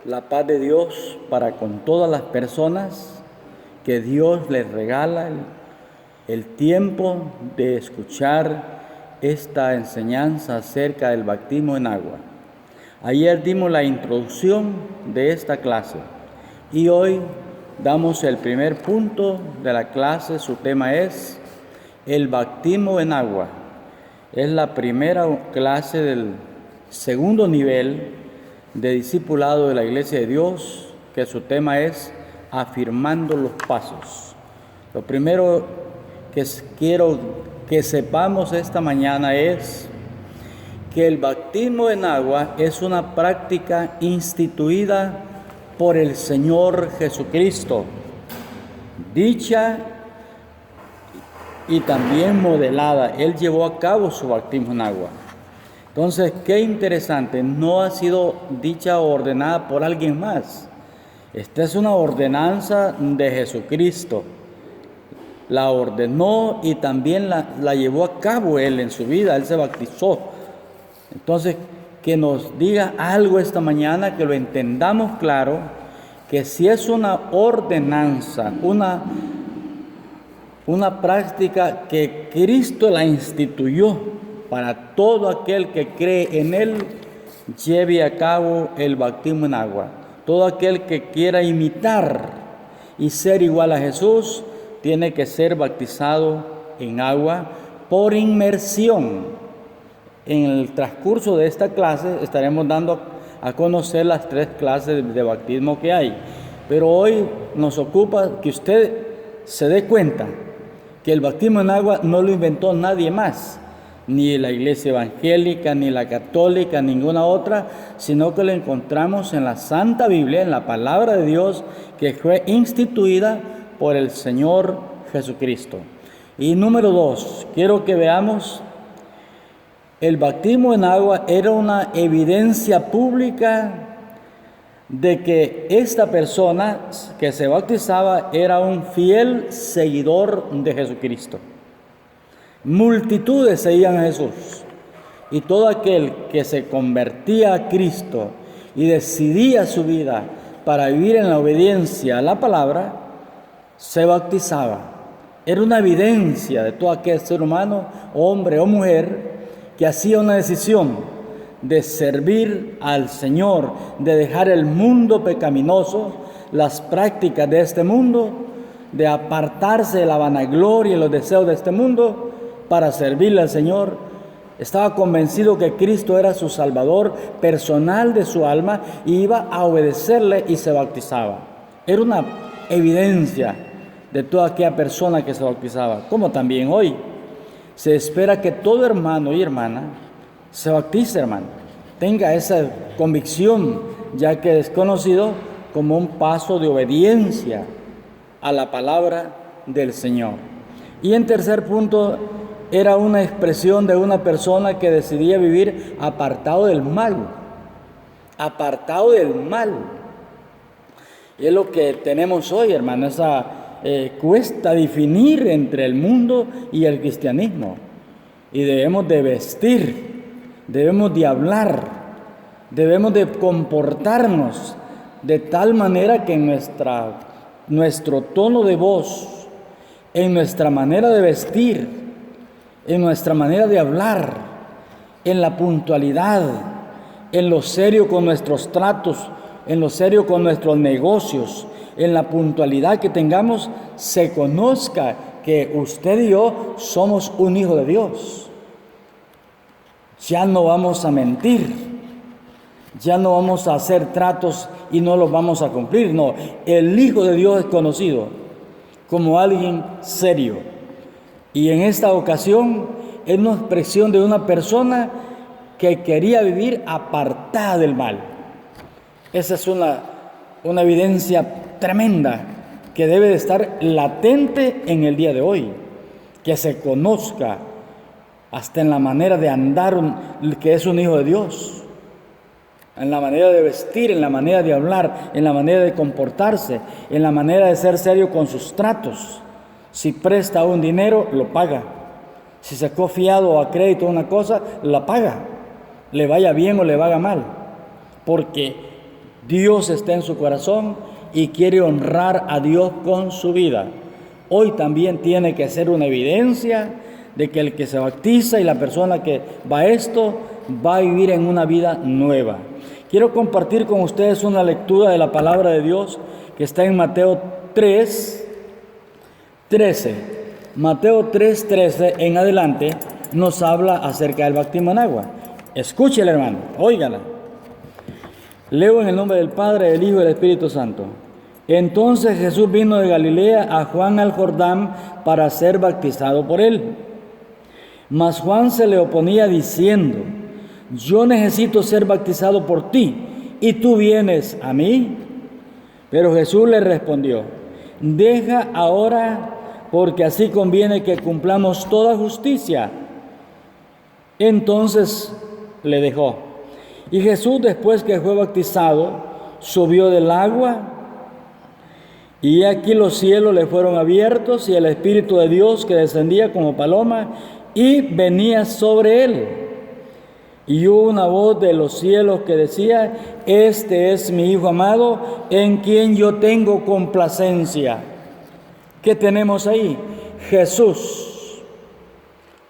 La paz de Dios para con todas las personas, que Dios les regala el tiempo de escuchar esta enseñanza acerca del bautismo en agua. Ayer dimos la introducción de esta clase y hoy damos el primer punto de la clase. Su tema es el bautismo en agua. Es la primera clase del segundo nivel de discipulado de la Iglesia de Dios, que su tema es afirmando los pasos. Lo primero que quiero que sepamos esta mañana es que el bautismo en agua es una práctica instituida por el Señor Jesucristo, dicha y también modelada. Él llevó a cabo su bautismo en agua. Entonces, qué interesante, no ha sido dicha o ordenada por alguien más. Esta es una ordenanza de Jesucristo. La ordenó y también la llevó a cabo Él en su vida. Él se bautizó. Entonces, que nos diga algo esta mañana, que lo entendamos claro, que si es una ordenanza, una práctica que Cristo la instituyó para todo aquel que cree en Él, lleve a cabo el bautismo en agua. Todo aquel que quiera imitar y ser igual a Jesús, tiene que ser bautizado en agua por inmersión. En el transcurso de esta clase estaremos dando a conocer las 3 clases de bautismo que hay. Pero hoy nos ocupa que usted se dé cuenta que el bautismo en agua no lo inventó nadie más, ni la iglesia evangélica, ni la católica, ninguna otra, sino que lo encontramos en la Santa Biblia, en la palabra de Dios, que fue instituida por el Señor Jesucristo. Y número 2, quiero que veamos, el bautismo en agua era una evidencia pública de que esta persona que se bautizaba era un fiel seguidor de Jesucristo. Multitudes seguían a Jesús, y todo aquel que se convertía a Cristo y decidía su vida para vivir en la obediencia a la palabra, se bautizaba. Era una evidencia de todo aquel ser humano, hombre o mujer, que hacía una decisión de servir al Señor, de dejar el mundo pecaminoso, las prácticas de este mundo, de apartarse de la vanagloria y los deseos de este mundo para servirle al Señor. Estaba convencido que Cristo era su Salvador personal de su alma y iba a obedecerle, y se bautizaba. Era una evidencia de toda aquella persona que se bautizaba, como también hoy. Se espera que todo hermano y hermana se bautice, hermano. Tenga esa convicción, ya que es conocido como un paso de obediencia a la palabra del Señor. Y en tercer punto, era una expresión de una persona que decidía vivir apartado del mal. Apartado del mal. Y es lo que tenemos hoy, hermano. Cuesta definir entre el mundo y el cristianismo. Y debemos de vestir, debemos de hablar, debemos de comportarnos de tal manera que en nuestro tono de voz, en nuestra manera de vestir, en nuestra manera de hablar, en la puntualidad, en lo serio con nuestros tratos, en lo serio con nuestros negocios, en la puntualidad que tengamos, se conozca que usted y yo somos un hijo de Dios. Ya no vamos a mentir, ya no vamos a hacer tratos y no los vamos a cumplir. No, el Hijo de Dios es conocido como alguien serio. Y en esta ocasión es una expresión de una persona que quería vivir apartada del mal. Esa es una evidencia tremenda que debe de estar latente en el día de hoy, que se conozca hasta en la manera de andar que es un hijo de Dios, en la manera de vestir, en la manera de hablar, en la manera de comportarse, en la manera de ser serio con sus tratos. Si presta un dinero, lo paga. Si sacó fiado o a crédito una cosa, la paga. Le vaya bien o le vaya mal. Porque Dios está en su corazón y quiere honrar a Dios con su vida. Hoy también tiene que ser una evidencia de que el que se bautiza y la persona que va a esto va a vivir en una vida nueva. Quiero compartir con ustedes una lectura de la palabra de Dios que está en Mateo 3:13. Mateo 3:13 en adelante nos habla acerca del bautismo en agua. Escúchela, hermano, óigala. Leo en el nombre del Padre, del Hijo y del Espíritu Santo. Entonces Jesús vino de Galilea a Juan al Jordán para ser bautizado por él. Mas Juan se le oponía diciendo: yo necesito ser bautizado por ti, ¿y tú vienes a mí? Pero Jesús le respondió: deja ahora, porque así conviene que cumplamos toda justicia. Entonces le dejó. Y Jesús, después que fue bautizado, subió del agua, y aquí los cielos le fueron abiertos, y el Espíritu de Dios, que descendía como paloma y venía sobre él. Y hubo una voz de los cielos que decía: este es mi Hijo amado, en quien yo tengo complacencia. ¿Qué tenemos ahí? Jesús,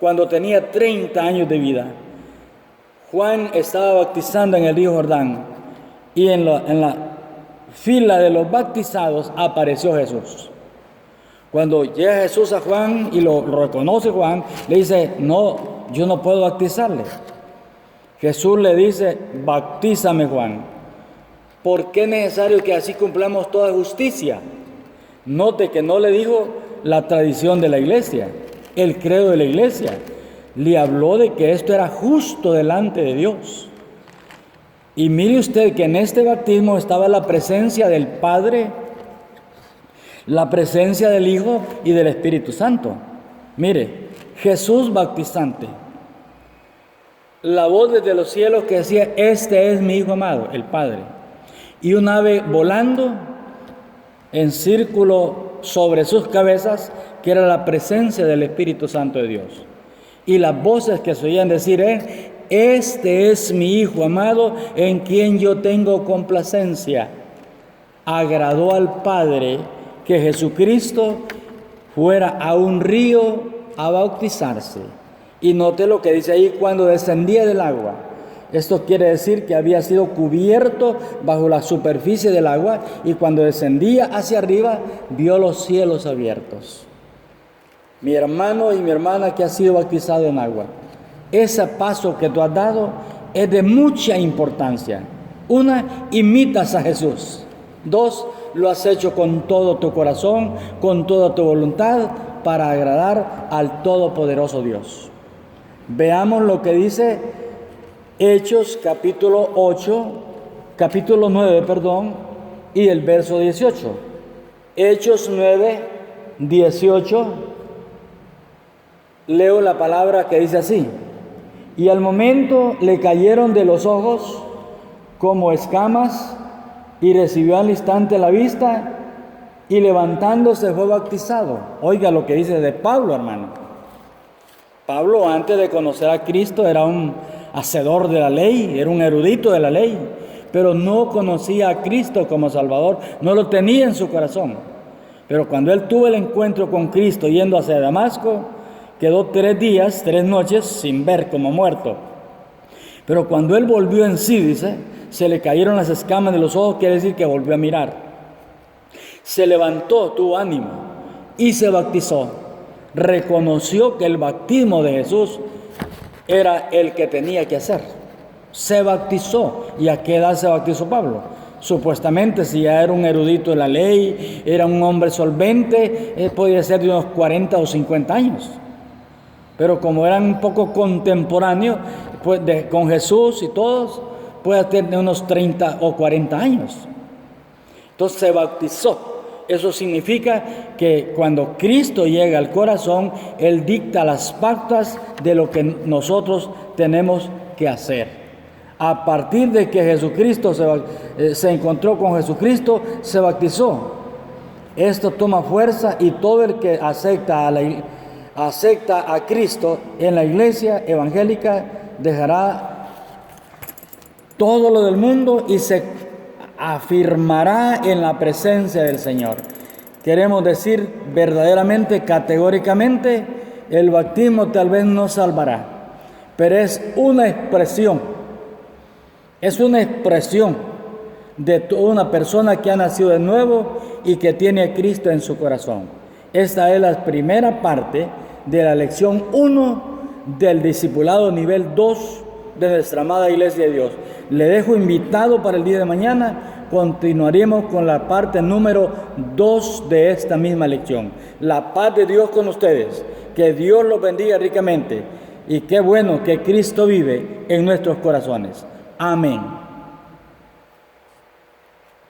cuando tenía 30 años de vida, Juan estaba bautizando en el río Jordán, y en la fila de los bautizados apareció Jesús. Cuando llega Jesús a Juan y lo reconoce Juan, le dice: no, yo no puedo bautizarle. Jesús le dice: bautízame, Juan, porque es necesario que así cumplamos toda justicia. Note que no le dijo la tradición de la iglesia, el credo de la iglesia. Le habló de que esto era justo delante de Dios. Y mire usted que en este bautismo estaba la presencia del Padre, la presencia del Hijo y del Espíritu Santo. Mire, Jesús bautizante, la voz desde los cielos que decía: este es mi Hijo amado, el Padre, y un ave volando en círculo sobre sus cabezas, que era la presencia del Espíritu Santo de Dios. Y las voces que se oían decir: este es mi Hijo amado, en quien yo tengo complacencia. Agradó al Padre que Jesucristo fuera a un río a bautizarse. Y note lo que dice ahí: cuando descendía del agua. Esto quiere decir que había sido cubierto bajo la superficie del agua, y cuando descendía hacia arriba vio los cielos abiertos. Mi hermano y mi hermana que ha sido bautizado en agua, ese paso que tú has dado es de mucha importancia. Una, imitas a Jesús. Dos, lo has hecho con todo tu corazón, con toda tu voluntad, para agradar al Todopoderoso Dios. Veamos lo que dice Hechos capítulo 9, y el verso 18. Hechos 9, 18. Leo la palabra que dice así: y al momento le cayeron de los ojos como escamas, y recibió al instante la vista, y levantándose fue bautizado. Oiga lo que dice de Pablo, hermano. Pablo, antes de conocer a Cristo, era un hacedor de la ley, era un erudito de la ley, pero no conocía a Cristo como Salvador, no lo tenía en su corazón. Pero cuando él tuvo el encuentro con Cristo yendo hacia Damasco, quedó 3 días, 3 noches sin ver, como muerto. Pero cuando él volvió en sí, dice, se le cayeron las escamas de los ojos, quiere decir que volvió a mirar. Se levantó, tuvo ánimo y se bautizó. Reconoció que el bautismo de Jesús era el que tenía que hacer. Se bautizó. ¿Y a qué edad se bautizó Pablo? Supuestamente, si ya era un erudito de la ley, era un hombre solvente, podía ser de unos 40 o 50 años. Pero como eran un poco contemporáneos pues, con Jesús y todos, puede tener unos 30 o 40 años. Entonces se bautizó. Eso significa que cuando Cristo llega al corazón, Él dicta las pautas de lo que nosotros tenemos que hacer. A partir de que Jesucristo se encontró con Jesucristo, se bautizó. Esto toma fuerza, y todo el que acepta a Cristo en la iglesia evangélica dejará todo lo del mundo y se afirmará en la presencia del Señor. Queremos decir verdaderamente, categóricamente, el bautismo tal vez no salvará, pero es una expresión de toda una persona que ha nacido de nuevo y que tiene a Cristo en su corazón. Esta es la primera parte de la lección 1 del discipulado nivel 2 de nuestra amada Iglesia de Dios. Le dejo invitado para el día de mañana. Continuaremos con la parte número 2 de esta misma lección. La paz de Dios con ustedes. Que Dios los bendiga ricamente. Y qué bueno que Cristo vive en nuestros corazones. Amén.